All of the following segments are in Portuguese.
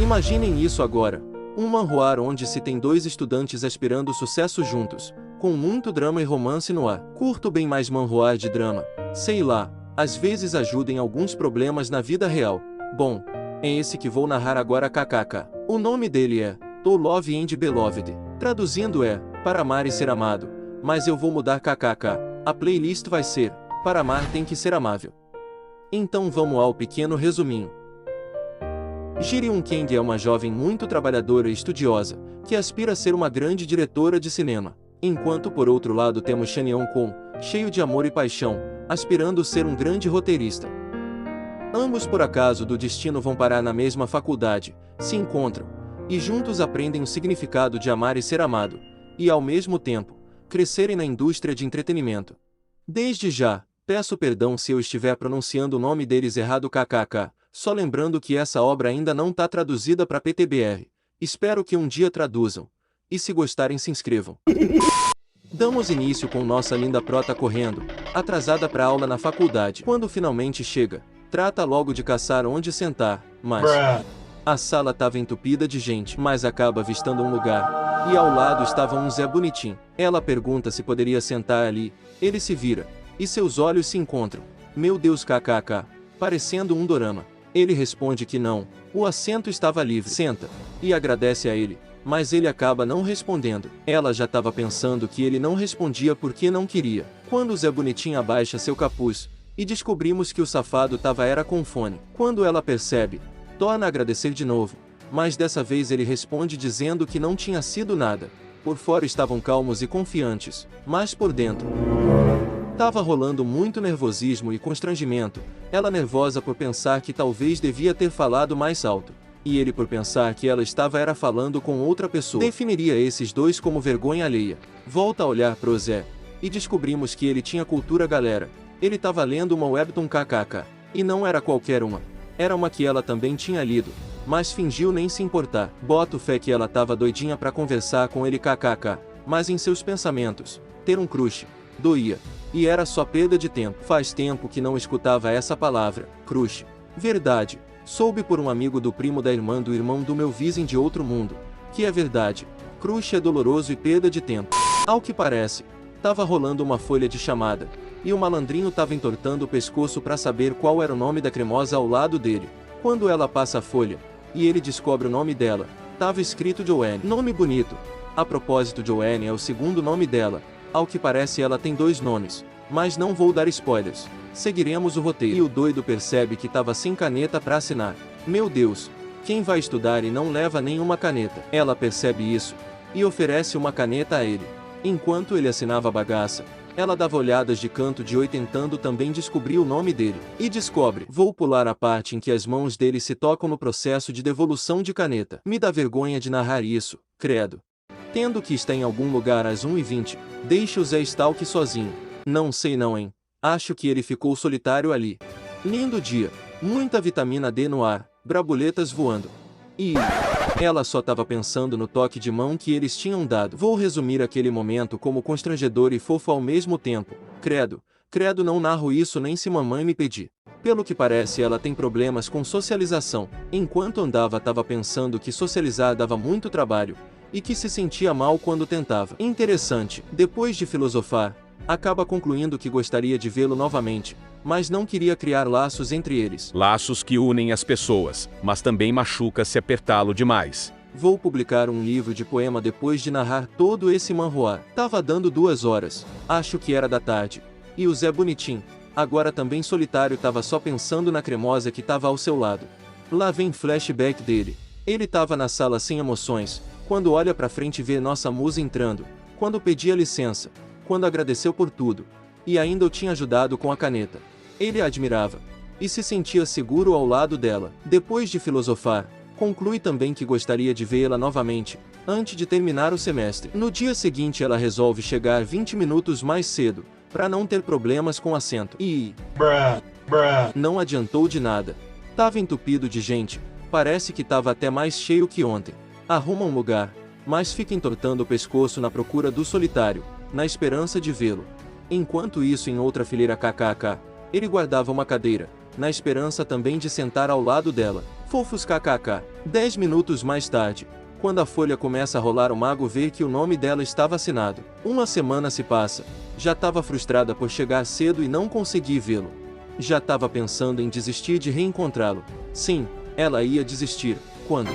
Imaginem isso agora. Um manhwa onde se tem dois estudantes aspirando sucesso juntos, com muito drama e romance no ar. Curto bem mais manhwa de drama. Sei lá, às vezes ajudem alguns problemas na vida real. Bom, é esse que vou narrar agora kkk. O nome dele é To Love and Beloved. Traduzindo é Para Amar e Ser Amado. Mas eu vou mudar kkk. A playlist vai ser Para Amar Tem que Ser Amável. Então vamos ao pequeno resuminho. Ji-ryun Kang é uma jovem muito trabalhadora e estudiosa, que aspira a ser uma grande diretora de cinema. Enquanto por outro lado temos Shan Yeon-kwon, cheio de amor e paixão, aspirando ser um grande roteirista. Ambos por acaso do destino vão parar na mesma faculdade, se encontram, e juntos aprendem o significado de amar e ser amado, e ao mesmo tempo, crescerem na indústria de entretenimento. Desde já, peço perdão se eu estiver pronunciando o nome deles errado kkk, só lembrando que essa obra ainda não tá traduzida para PTBR. Espero que um dia traduzam. E se gostarem se inscrevam. Damos início com nossa linda prota correndo, atrasada para aula na faculdade. Quando finalmente chega, trata logo de caçar onde sentar, mas a sala estava entupida de gente, mas acaba avistando um lugar, e ao lado estava um Zé bonitinho. Ela pergunta se poderia sentar ali, ele se vira, e seus olhos se encontram. Meu Deus kkk, parecendo um dorama. Ele responde que não, o assento estava livre. Senta, e agradece a ele, mas ele acaba não respondendo. Ela já estava pensando que ele não respondia porque não queria. Quando o Zé Bonitinho abaixa seu capuz, e descobrimos que o safado era com fone. Quando ela percebe, torna a agradecer de novo, mas dessa vez ele responde dizendo que não tinha sido nada. Por fora estavam calmos e confiantes, mas por dentro tava rolando muito nervosismo e constrangimento, ela nervosa por pensar que talvez devia ter falado mais alto, e ele por pensar que ela estava falando com outra pessoa. Definiria esses dois como vergonha alheia. Volta a olhar pro Zé, e descobrimos que ele tinha cultura galera. Ele tava lendo uma webtoon kkk, e não era qualquer uma. Era uma que ela também tinha lido, mas fingiu nem se importar. Boto fé que ela tava doidinha pra conversar com ele kkk, mas em seus pensamentos, ter um crush doía. E era só perda de tempo. Faz tempo que não escutava essa palavra, crush. Verdade, soube por um amigo do primo da irmã do irmão do meu vizinho de outro mundo, que é verdade, crush é doloroso e perda de tempo. Ao que parece, tava rolando uma folha de chamada, e o malandrinho tava entortando o pescoço pra saber qual era o nome da cremosa ao lado dele. Quando ela passa a folha, e ele descobre o nome dela, tava escrito Joanne. Nome bonito. A propósito, Joanne é o segundo nome dela. Ao que parece ela tem dois nomes, mas não vou dar spoilers. Seguiremos o roteiro. E o doido percebe que tava sem caneta pra assinar. Meu Deus, quem vai estudar e não leva nenhuma caneta? Ela percebe isso, e oferece uma caneta a ele. Enquanto ele assinava a bagaça, ela dava olhadas de canto de oi tentando também descobrir o nome dele. E descobre. Vou pular a parte em que as mãos dele se tocam no processo de devolução de caneta. Me dá vergonha de narrar isso, credo. Tendo que está em algum lugar às 1h20, deixa o Zé Stalk sozinho. Não sei não hein, acho que ele ficou solitário ali. Lindo dia, muita vitamina D no ar, brabuletas voando. E ela só tava pensando no toque de mão que eles tinham dado. Vou resumir aquele momento como constrangedor e fofo ao mesmo tempo. Credo não narro isso nem se mamãe me pedir. Pelo que parece ela tem problemas com socialização. Enquanto andava tava pensando que socializar dava muito trabalho, e que se sentia mal quando tentava. Interessante, depois de filosofar, acaba concluindo que gostaria de vê-lo novamente, mas não queria criar laços entre eles. Laços que unem as pessoas, mas também machuca se apertá-lo demais. Vou publicar um livro de poema depois de narrar todo esse manhwa. Tava dando 2 horas, acho que era da tarde, e o Zé Bonitinho, agora também solitário, tava só pensando na cremosa que tava ao seu lado. Lá vem flashback dele. Ele tava na sala sem emoções, quando olha pra frente e vê nossa musa entrando, quando pedia licença, quando agradeceu por tudo, e ainda o tinha ajudado com a caneta. Ele a admirava, e se sentia seguro ao lado dela. Depois de filosofar, conclui também que gostaria de vê-la novamente, antes de terminar o semestre. No dia seguinte ela resolve chegar 20 minutos mais cedo, para não ter problemas com o assento. E não adiantou de nada. Tava entupido de gente, parece que tava até mais cheio que ontem. Arruma um lugar, mas fica entortando o pescoço na procura do solitário, na esperança de vê-lo. Enquanto isso, em outra fileira kkk, ele guardava uma cadeira, na esperança também de sentar ao lado dela. Fofos kkk. 10 minutos mais tarde, quando a folha começa a rolar, o mago vê que o nome dela estava assinado. Uma semana se passa. Já estava frustrada por chegar cedo e não conseguir vê-lo. Já estava pensando em desistir de reencontrá-lo. Sim, ela ia desistir, quando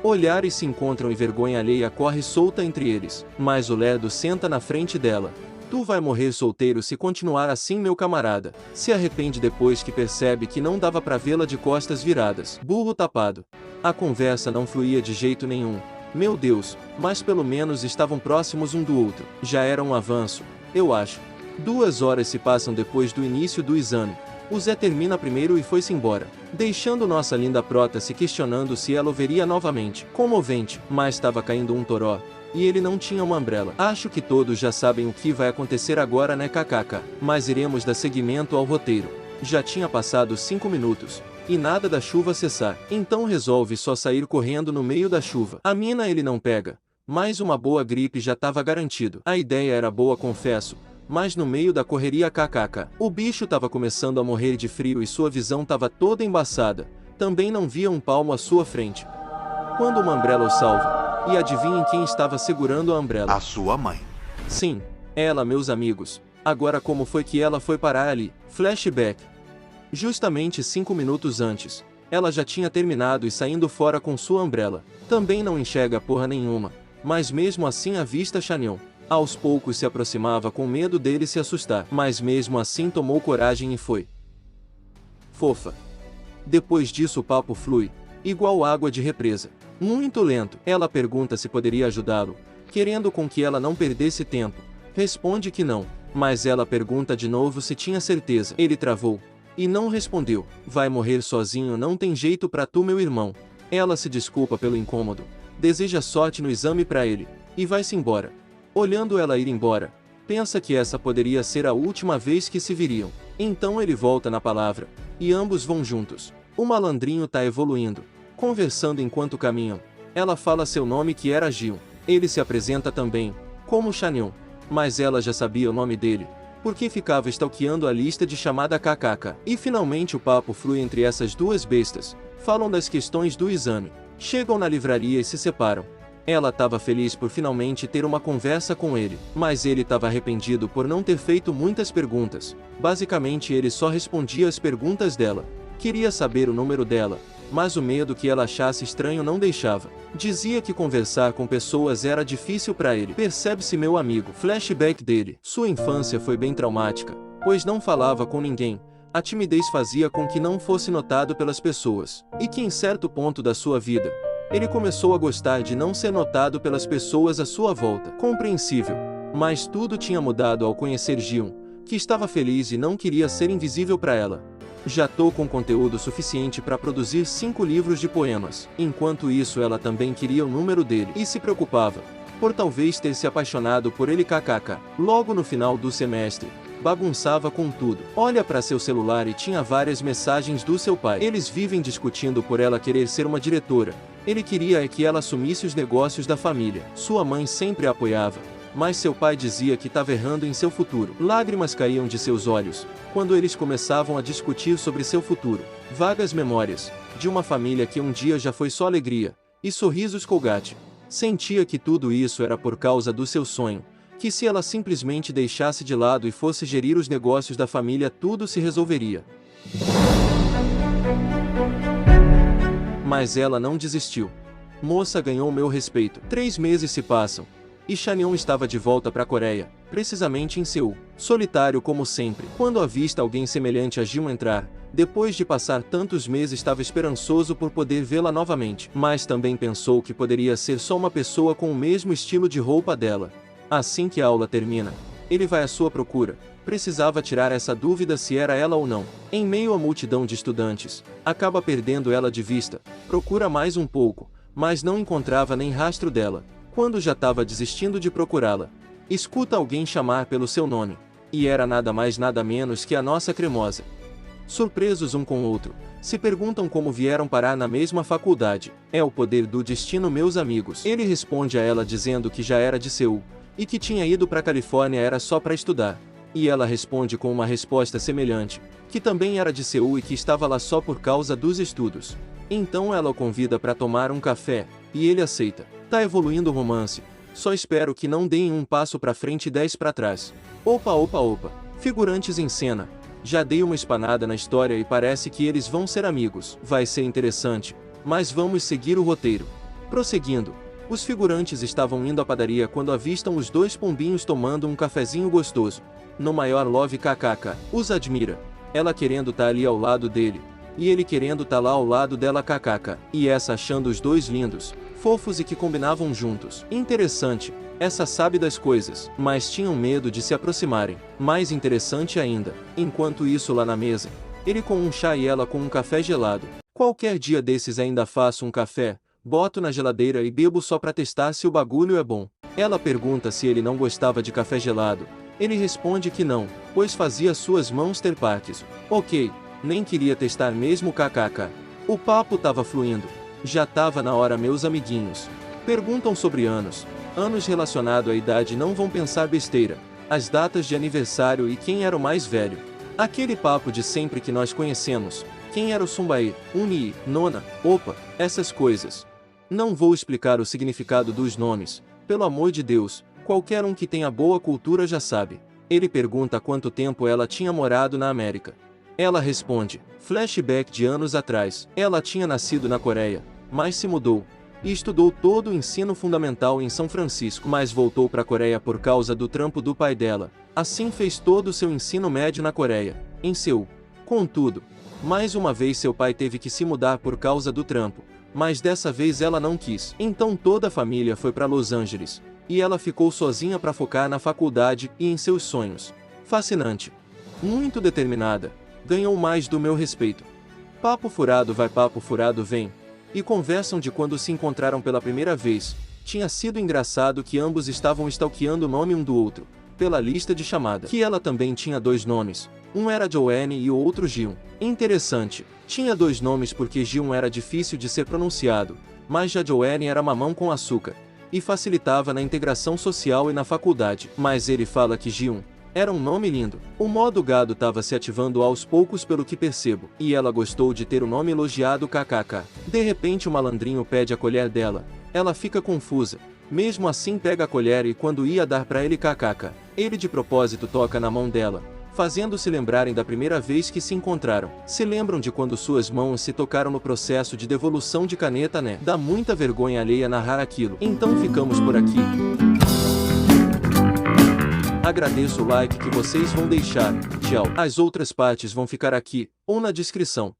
olhares se encontram e vergonha alheia corre solta entre eles. Mas o lerdo senta na frente dela. Tu vai morrer solteiro se continuar assim, meu camarada. Se arrepende depois que percebe que não dava pra vê-la de costas viradas. Burro tapado. A conversa não fluía de jeito nenhum. Meu Deus, mas pelo menos estavam próximos um do outro. Já era um avanço, eu acho. 2 horas se passam depois do início do exame. O Zé termina primeiro e foi-se embora, deixando nossa linda prota se questionando se ela o veria novamente. Comovente, mas estava caindo um toró. E ele não tinha uma umbrella. Acho que todos já sabem o que vai acontecer agora, né kkk. Mas iremos dar seguimento ao roteiro. Já tinha passado 5 minutos. E nada da chuva cessar. Então resolve só sair correndo no meio da chuva. A mina ele não pega. Mas uma boa gripe já estava garantido. A ideia era boa, confesso. Mas no meio da correria kkk. O bicho estava começando a morrer de frio e sua visão estava toda embaçada. Também não via um palmo à sua frente. Quando uma umbrella o salva. E adivinhem quem estava segurando a umbrella? A sua mãe. Sim, ela, meus amigos. Agora como foi que ela foi parar ali? Flashback. Justamente 5 minutos antes, ela já tinha terminado e saindo fora com sua umbrella. Também não enxerga porra nenhuma, mas mesmo assim avista Chanion. Aos poucos se aproximava com medo dele se assustar, mas mesmo assim tomou coragem e foi. Fofa. Depois disso o papo flui, igual água de represa. Muito lento. Ela pergunta se poderia ajudá-lo, querendo com que ela não perdesse tempo. Responde que não, mas ela pergunta de novo se tinha certeza. Ele travou. E não respondeu. Vai morrer sozinho, não tem jeito pra tu, meu irmão. Ela se desculpa pelo incômodo, deseja sorte no exame pra ele, e vai-se embora. Olhando ela ir embora, pensa que essa poderia ser a última vez que se viriam. Então ele volta na palavra, e ambos vão juntos. O malandrinho tá evoluindo. Conversando enquanto caminham, ela fala seu nome, que era Gil. Ele se apresenta também, como Chanion, mas ela já sabia o nome dele, porque ficava stalkeando a lista de chamada kkk. E finalmente o papo flui entre essas duas bestas, falam das questões do exame, chegam na livraria e se separam. Ela estava feliz por finalmente ter uma conversa com ele, mas ele estava arrependido por não ter feito muitas perguntas. Basicamente ele só respondia às perguntas dela. Queria saber o número dela, mas o medo que ela achasse estranho não deixava. Dizia que conversar com pessoas era difícil para ele. Percebe-se, meu amigo. Flashback dele. Sua infância foi bem traumática, pois não falava com ninguém. A timidez fazia com que não fosse notado pelas pessoas, e que em certo ponto da sua vida, ele começou a gostar de não ser notado pelas pessoas à sua volta. Compreensível. Mas tudo tinha mudado ao conhecer Gion, que estava feliz e não queria ser invisível para ela. Já tô com conteúdo suficiente para produzir 5 livros de poemas. Enquanto isso, ela também queria o número dele e se preocupava por talvez ter se apaixonado por ele kkk. Logo no final do semestre, bagunçava com tudo. Olha para seu celular e tinha várias mensagens do seu pai. Eles vivem discutindo por ela querer ser uma diretora. Ele queria que ela assumisse os negócios da família. Sua mãe sempre a apoiava, mas seu pai dizia que estava errando em seu futuro. Lágrimas caíam de seus olhos quando eles começavam a discutir sobre seu futuro. Vagas memórias de uma família que um dia já foi só alegria e sorrisos Colgate. Sentia que tudo isso era por causa do seu sonho, que se ela simplesmente deixasse de lado e fosse gerir os negócios da família, tudo se resolveria. Mas ela não desistiu. Moça ganhou meu respeito. 3 meses se passam. E Chanion estava de volta para a Coreia, precisamente em Seul, solitário como sempre. Quando avista alguém semelhante a Gion entrar, depois de passar tantos meses estava esperançoso por poder vê-la novamente, mas também pensou que poderia ser só uma pessoa com o mesmo estilo de roupa dela. Assim que a aula termina, ele vai à sua procura. Precisava tirar essa dúvida se era ela ou não. Em meio à multidão de estudantes, acaba perdendo ela de vista. Procura mais um pouco, mas não encontrava nem rastro dela. Quando já estava desistindo de procurá-la, escuta alguém chamar pelo seu nome. E era nada mais nada menos que a nossa cremosa. Surpresos um com o outro, se perguntam como vieram parar na mesma faculdade. É o poder do destino, meus amigos. Ele responde a ela dizendo que já era de Seul, e que tinha ido para Califórnia era só para estudar. E ela responde com uma resposta semelhante, que também era de Seul e que estava lá só por causa dos estudos. Então ela o convida para tomar um café, e ele aceita. Tá evoluindo o romance. Só espero que não deem um passo para frente e 10 para trás. Opa, opa, opa. Figurantes em cena. Já dei uma espanada na história e parece que eles vão ser amigos. Vai ser interessante, mas vamos seguir o roteiro. Prosseguindo. Os figurantes estavam indo à padaria quando avistam os dois pombinhos tomando um cafezinho gostoso. No maior love kkk. Os admira. Ela querendo tá ali ao lado dele. E ele querendo tá lá ao lado dela kkk. E essa achando os dois lindos, fofos e que combinavam juntos. Interessante. Essa sabe das coisas, mas tinham medo de se aproximarem. Mais interessante ainda. Enquanto isso lá na mesa, ele com um chá e ela com um café gelado. Qualquer dia desses ainda faço um café, boto na geladeira e bebo só pra testar se o bagulho é bom. Ela pergunta se ele não gostava de café gelado. Ele responde que não, pois fazia suas mãos ter Parkinson. Ok, nem queria testar mesmo kkk. O papo tava fluindo. Já tava na hora meus amiguinhos. Perguntam sobre anos. Anos relacionado à idade não vão pensar besteira. As datas de aniversário e quem era o mais velho. Aquele papo de sempre que nós conhecemos. Quem era o Sumbaê, Uni, Nona, Opa, essas coisas. Não vou explicar o significado dos nomes. Pelo amor de Deus, qualquer um que tenha boa cultura já sabe. Ele pergunta há quanto tempo ela tinha morado na América. Ela responde, flashback de anos atrás. Ela tinha nascido na Coreia, mas se mudou. E estudou todo o ensino fundamental em São Francisco, mas voltou para a Coreia por causa do trampo do pai dela. Assim fez todo o seu ensino médio na Coreia, em Seul. Contudo, mais uma vez seu pai teve que se mudar por causa do trampo, mas dessa vez ela não quis. Então toda a família foi para Los Angeles, e ela ficou sozinha para focar na faculdade e em seus sonhos. Fascinante. Muito determinada. Ganhou mais do meu respeito. Papo furado vai, papo furado vem. E conversam de quando se encontraram pela primeira vez. Tinha sido engraçado que ambos estavam stalkeando o nome um do outro, pela lista de chamada. Que ela também tinha dois nomes. Um era Joanne e o outro Gion. Interessante. Tinha dois nomes porque Gion era difícil de ser pronunciado, mas já Joanne era mamão com açúcar, e facilitava na integração social e na faculdade. Mas ele fala que Gion era um nome lindo. O modo gado tava se ativando aos poucos pelo que percebo, e ela gostou de ter o nome elogiado kkk. De repente o malandrinho pede a colher dela. Ela fica confusa. Mesmo assim pega a colher e quando ia dar pra ele kkk, ele de propósito toca na mão dela, fazendo-se lembrarem da primeira vez que se encontraram. Se lembram de quando suas mãos se tocaram no processo de devolução de caneta, né? Dá muita vergonha alheia narrar aquilo. Então ficamos por aqui. Agradeço o like que vocês vão deixar. Tchau. As outras partes vão ficar aqui, ou na descrição.